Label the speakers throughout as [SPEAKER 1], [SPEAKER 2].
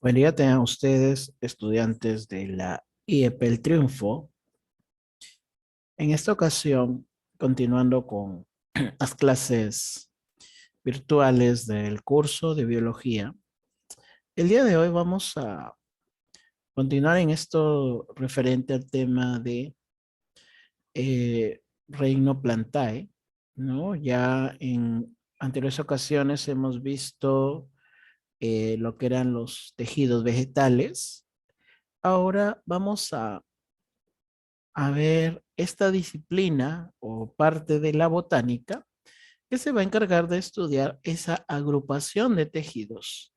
[SPEAKER 1] Buen día tengan ustedes, estudiantes de la IEP El Triunfo. En esta ocasión, continuando con las clases virtuales del curso de biología, el día de hoy vamos a continuar en esto referente al tema de Reino Plantae, ¿no? Ya en anteriores ocasiones hemos visto lo que eran los tejidos vegetales. Ahora vamos a ver esta disciplina o parte de la botánica que se va a encargar de estudiar esa agrupación de tejidos.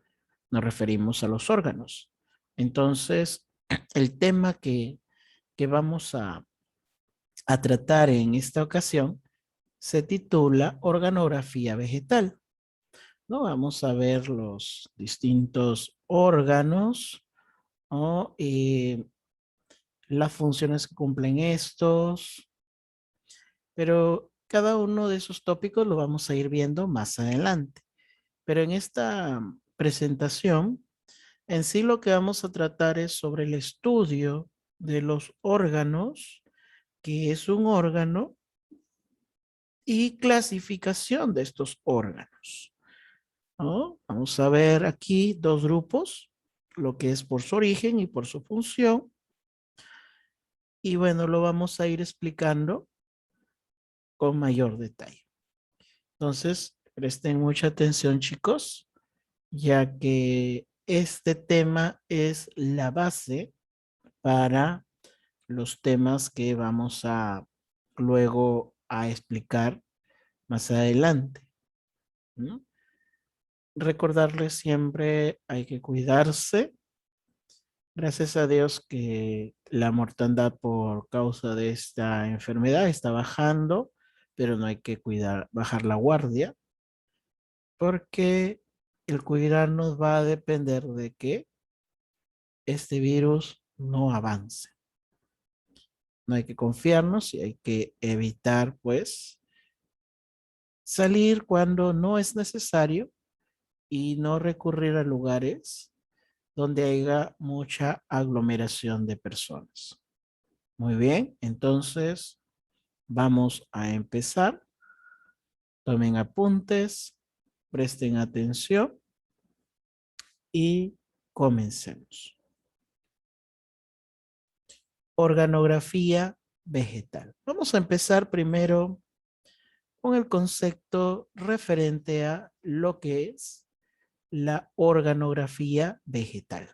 [SPEAKER 1] Nos referimos a los órganos. Entonces, el tema que vamos a tratar en esta ocasión se titula organografía vegetal. ¿No? Vamos a ver los distintos órganos, ¿no? Las funciones que cumplen estos, pero cada uno de esos tópicos lo vamos a ir viendo más adelante. Pero en esta presentación, en sí lo que vamos a tratar es sobre el estudio de los órganos, que es un órgano, y clasificación de estos órganos, ¿no? Vamos a ver aquí dos grupos, lo que es por su origen y por su función. Y bueno, lo vamos a ir explicando con mayor detalle. Entonces, presten mucha atención, chicos, ya que este tema es la base para los temas que vamos a luego a explicar más adelante, ¿no? Recordarles siempre hay que cuidarse. Gracias a Dios que la mortandad por causa de esta enfermedad está bajando, pero no hay que bajar la guardia, porque el cuidarnos va a depender de que este virus no avance. No hay que confiarnos y hay que evitar, pues, salir cuando no es necesario y no recurrir a lugares donde haya mucha aglomeración de personas. Muy bien, entonces vamos a empezar. Tomen apuntes, presten atención y comencemos. Organografía vegetal. Vamos a empezar primero con el concepto referente a lo que es la organografía vegetal.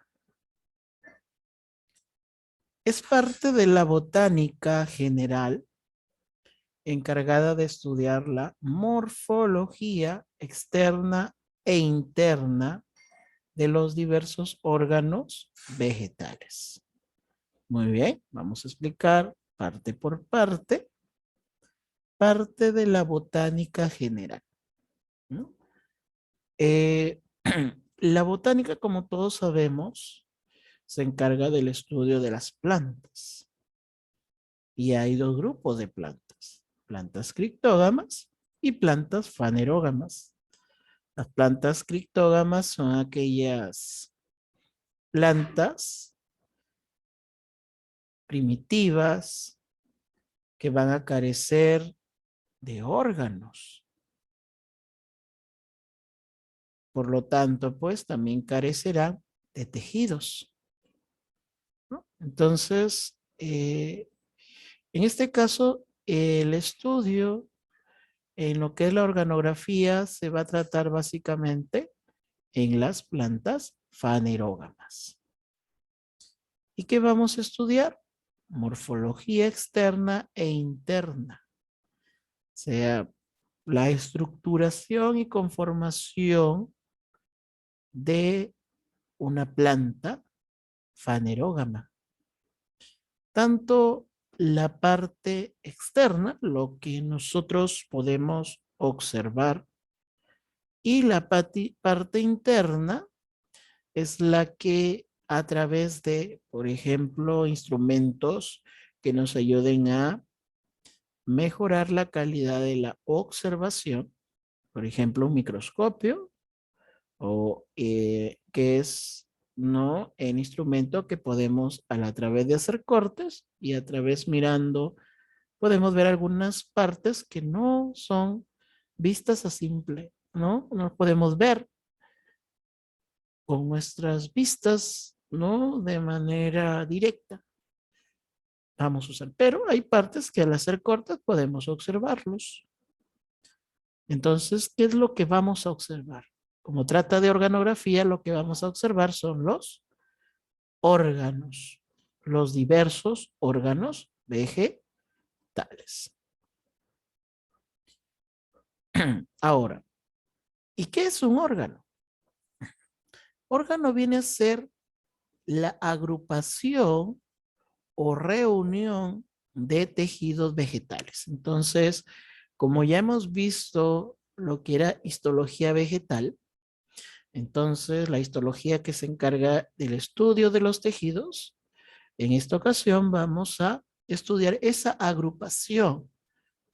[SPEAKER 1] Es parte de la botánica general encargada de estudiar la morfología externa e interna de los diversos órganos vegetales. Muy bien, vamos a explicar parte por parte, parte de la botánica general, ¿no? Eh, la botánica, como todos sabemos, se encarga del estudio de las plantas. Y hay dos grupos de plantas, plantas criptógamas y plantas fanerógamas. Las plantas criptógamas son aquellas plantas primitivas que van a carecer de órganos. Por lo tanto, pues también carecerán de tejidos, ¿no? Entonces, en este caso, el estudio en lo que es la organografía se va a tratar básicamente en las plantas fanerógamas. ¿Y qué vamos a estudiar? Morfología externa e interna. O sea, la estructuración y conformación de una planta fanerógama. Tanto la parte externa, lo que nosotros podemos observar, y la parte interna es la que a través de, por ejemplo, instrumentos que nos ayuden a mejorar la calidad de la observación, por ejemplo, un microscopio, o que es ¿no? El instrumento que podemos a través de hacer cortes y a través mirando, podemos ver algunas partes que no son vistas a simple, ¿no? No podemos ver con nuestras vistas, ¿no? De manera directa. Vamos a usar, pero hay partes que al hacer cortes podemos observarlos. Entonces, ¿qué es lo que vamos a observar? Como trata de organografía, lo que vamos a observar son los órganos, los diversos órganos vegetales. Ahora, ¿y qué es un órgano? Órgano viene a ser la agrupación o reunión de tejidos vegetales. Entonces, como ya hemos visto lo que era histología vegetal, entonces la histología que se encarga del estudio de los tejidos, en esta ocasión vamos a estudiar esa agrupación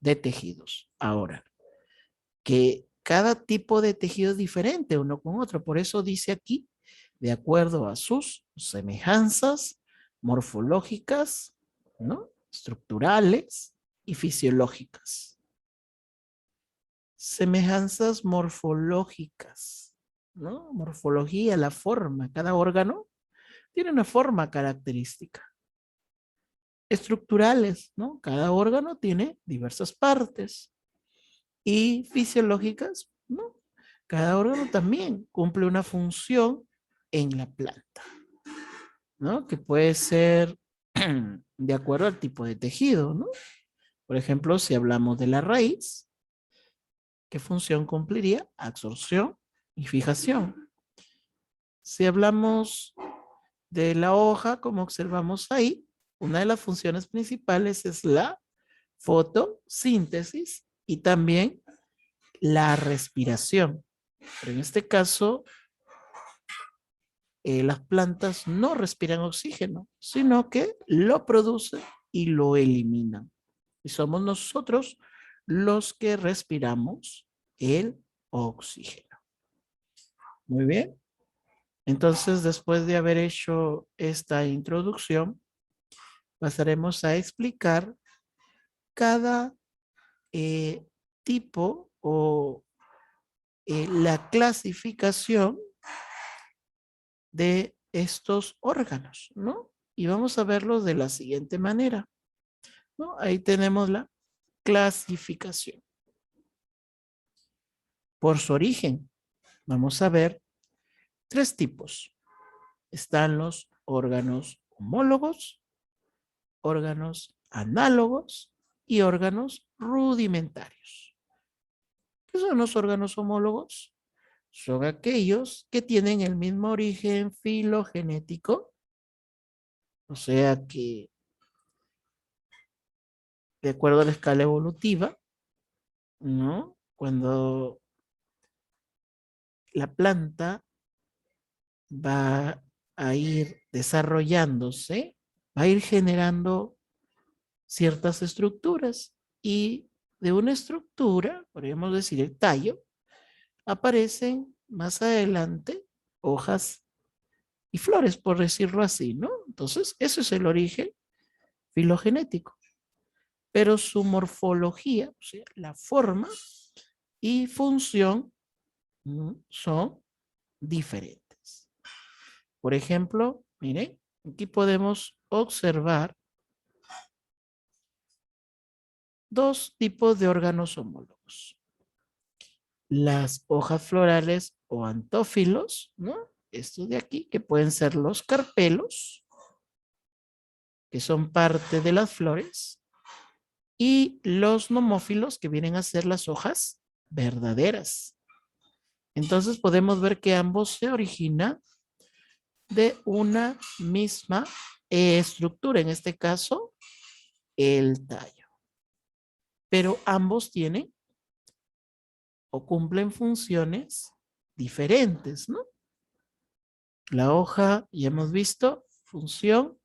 [SPEAKER 1] de tejidos. Ahora, que cada tipo de tejido es diferente uno con otro, por eso dice aquí, de acuerdo a sus semejanzas morfológicas, ¿no? Estructurales y fisiológicas. Semejanzas morfológicas, ¿no? Morfología, la forma, cada órgano tiene una forma característica. Estructurales, ¿no? Cada órgano tiene diversas partes. Y fisiológicas, ¿no? Cada órgano también cumple una función en la planta, ¿no? Que puede ser de acuerdo al tipo de tejido, ¿no? Por ejemplo, si hablamos de la raíz, ¿qué función cumpliría? Absorción y fijación. Si hablamos de la hoja, como observamos ahí, una de las funciones principales es la fotosíntesis y también la respiración. Pero en este caso, las plantas no respiran oxígeno, sino que lo producen y lo eliminan. Y somos nosotros los que respiramos el oxígeno. Muy bien. Entonces, después de haber hecho esta introducción, pasaremos a explicar cada tipo o la clasificación de estos órganos, ¿no? Y vamos a verlos de la siguiente manera, ¿no? Ahí tenemos la clasificación. Por su origen, vamos a ver tres tipos. Están los órganos homólogos, órganos análogos y órganos rudimentarios. ¿Qué son los órganos homólogos? Son aquellos que tienen el mismo origen filogenético, o sea que de acuerdo a la escala evolutiva, ¿no? Cuando la planta va a ir desarrollándose, va a ir generando ciertas estructuras y de una estructura, podríamos decir el tallo, aparecen más adelante hojas y flores, por decirlo así, ¿no? Entonces, eso es el origen filogenético, pero su morfología, o sea, la forma y función son diferentes. Por ejemplo, miren, aquí podemos observar dos tipos de órganos homólogos. Las hojas florales o antófilos, ¿no? Estos de aquí, que pueden ser los carpelos, que son parte de las flores, y los nomófilos, que vienen a ser las hojas verdaderas. Entonces podemos ver que ambos se originan de una misma estructura, en este caso, el tallo. Pero ambos tienen o cumplen funciones diferentes, ¿no? La hoja, ya hemos visto, función,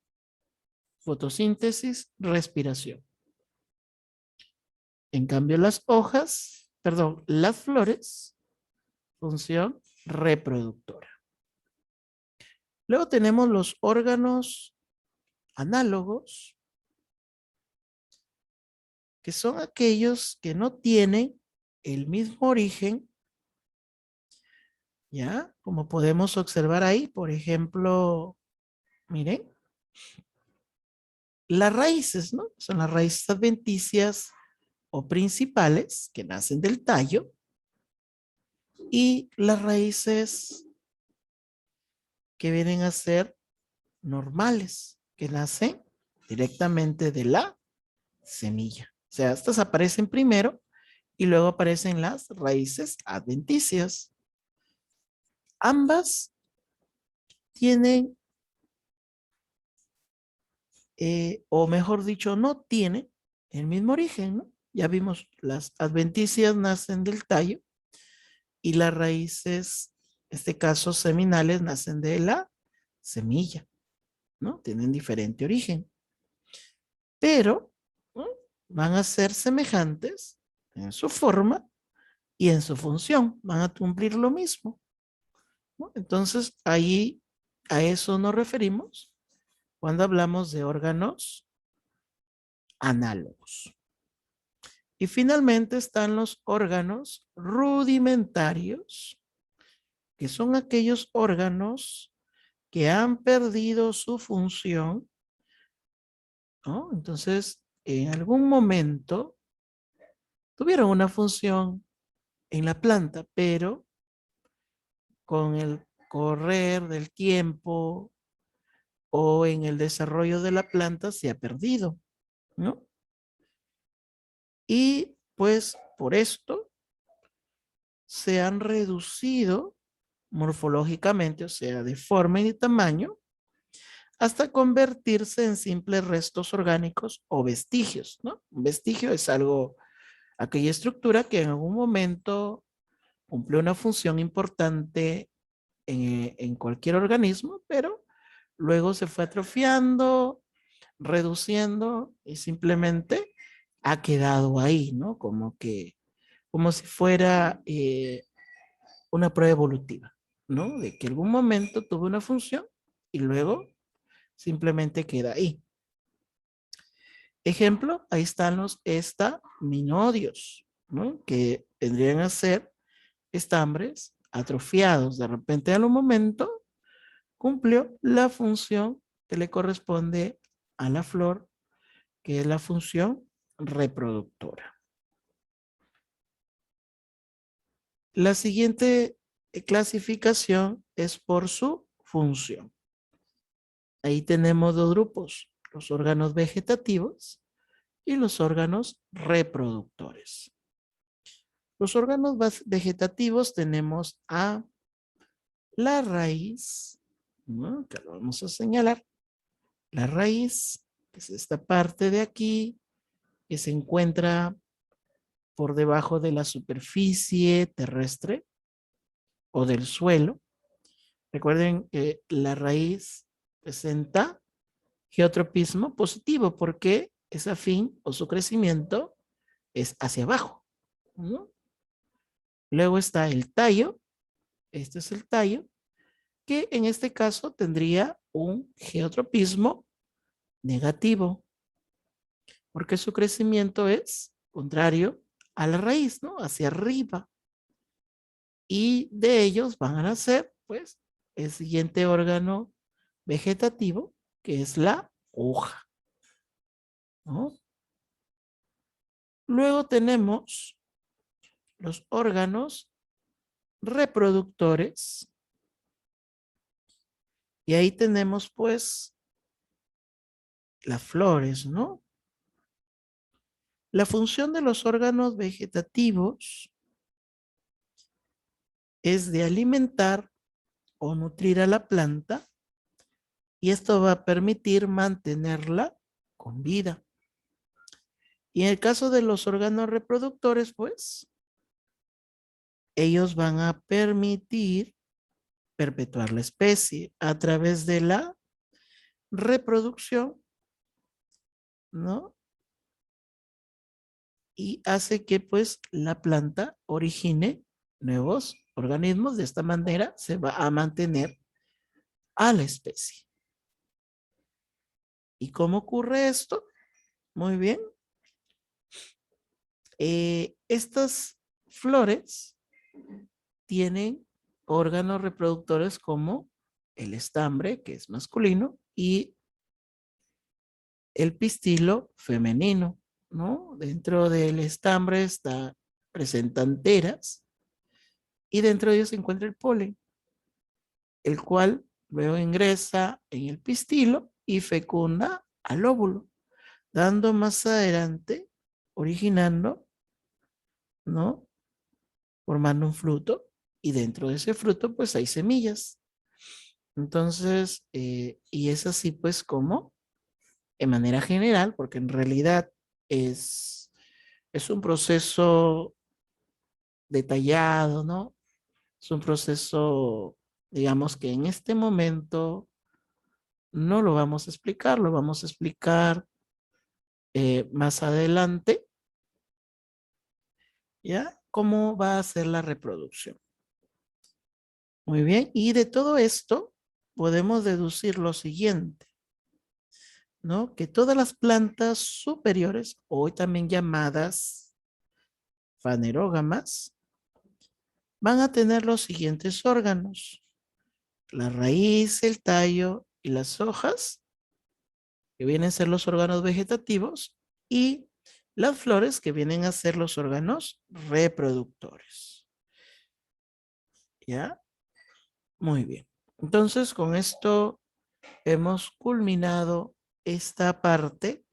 [SPEAKER 1] fotosíntesis, respiración. En cambio, las hojas, perdón, las flores, función reproductora. Luego tenemos los órganos análogos, que son aquellos que no tienen el mismo origen, ¿ya? Como podemos observar ahí, por ejemplo, miren, las raíces, ¿no? Son las raíces adventicias o principales que nacen del tallo y las raíces que vienen a ser normales, que nacen directamente de la semilla. O sea, estas aparecen primero y luego aparecen las raíces adventicias. Ambas tienen, o mejor dicho, no tienen el mismo origen, ¿no? Ya vimos, las adventicias nacen del tallo y las raíces, en este caso seminales, nacen de la semilla, ¿no? Tienen diferente origen, pero ¿no? Van a ser semejantes en su forma y en su función, van a cumplir lo mismo, ¿no? Entonces, ahí a eso nos referimos cuando hablamos de órganos análogos. Y finalmente están los órganos rudimentarios, que son aquellos órganos que han perdido su función, ¿no? Entonces, en algún momento tuvieron una función en la planta, pero con el correr del tiempo o en el desarrollo de la planta se ha perdido, ¿no? Y pues por esto se han reducido morfológicamente, o sea, de forma y de tamaño, hasta convertirse en simples restos orgánicos o vestigios, ¿no? Un vestigio es algo, aquella estructura que en algún momento cumplió una función importante en cualquier organismo, pero luego se fue atrofiando, reduciendo y simplemente ha quedado ahí, ¿no? Como que, como si fuera una prueba evolutiva, ¿no? De que algún momento tuvo una función y luego simplemente queda ahí. Ejemplo, ahí están los estaminodios, ¿no? Que vendrían a ser estambres atrofiados. De repente, a un momento, cumplió la función que le corresponde a la flor, que es la función reproductora. La siguiente clasificación es por su función. Ahí tenemos dos grupos, los órganos vegetativos y los órganos reproductores. Los órganos vegetativos tenemos a la raíz, ¿no? Que lo vamos a señalar. La raíz, que es esta parte de aquí, que se encuentra por debajo de la superficie terrestre o del suelo. Recuerden que la raíz presenta geotropismo positivo porque es afín o su crecimiento es hacia abajo, ¿no? Luego está el tallo, este es el tallo, que en este caso tendría un geotropismo negativo, porque su crecimiento es contrario a la raíz, ¿no? Hacia arriba. Y de ellos van a nacer, pues, el siguiente órgano vegetativo, que es la hoja, ¿no? Luego tenemos los órganos reproductores y ahí tenemos, pues, las flores, ¿no? La función de los órganos vegetativos es de alimentar o nutrir a la planta y esto va a permitir mantenerla con vida. Y en el caso de los órganos reproductores, pues, ellos van a permitir perpetuar la especie a través de la reproducción, ¿no? Y hace que pues la planta origine nuevos organismos. De esta manera se va a mantener a la especie. ¿Y cómo ocurre esto? Muy bien. Estas flores tienen órganos reproductores como el estambre, que es masculino, y el pistilo femenino, ¿no? Dentro del estambre presentan teras y dentro de ellos se encuentra el polen, el cual luego ingresa en el pistilo y fecunda al óvulo, dando más adelante, originando, ¿no? Formando un fruto y dentro de ese fruto pues hay semillas. Entonces, y es así pues como, de manera general, porque en realidad es, es un proceso detallado, ¿no? Es un proceso, digamos que en este momento no lo vamos a explicar, lo vamos a explicar más adelante, ¿ya? ¿Cómo va a ser la reproducción? Muy bien, y de todo esto podemos deducir lo siguiente, ¿no? Que todas las plantas superiores, hoy también llamadas fanerógamas, van a tener los siguientes órganos: la raíz, el tallo y las hojas, que vienen a ser los órganos vegetativos, y las flores, que vienen a ser los órganos reproductores. ¿Ya? Muy bien. Entonces, con esto hemos culminado esta parte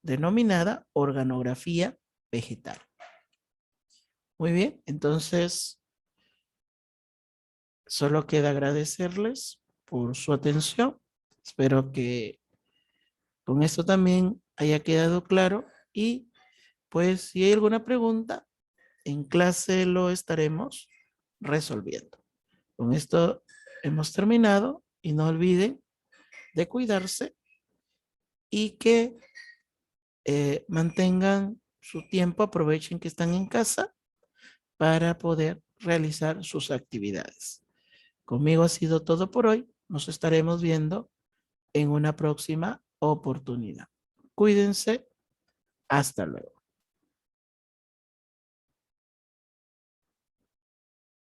[SPEAKER 1] denominada organografía vegetal. Muy bien, entonces solo queda agradecerles por su atención. Espero que con esto también haya quedado claro y pues si hay alguna pregunta, en clase lo estaremos resolviendo. Con esto hemos terminado y no olviden de cuidarse y que mantengan su tiempo, aprovechen que están en casa para poder realizar sus actividades. Conmigo ha sido todo por hoy. Nos estaremos viendo en una próxima oportunidad. Cuídense. Hasta luego.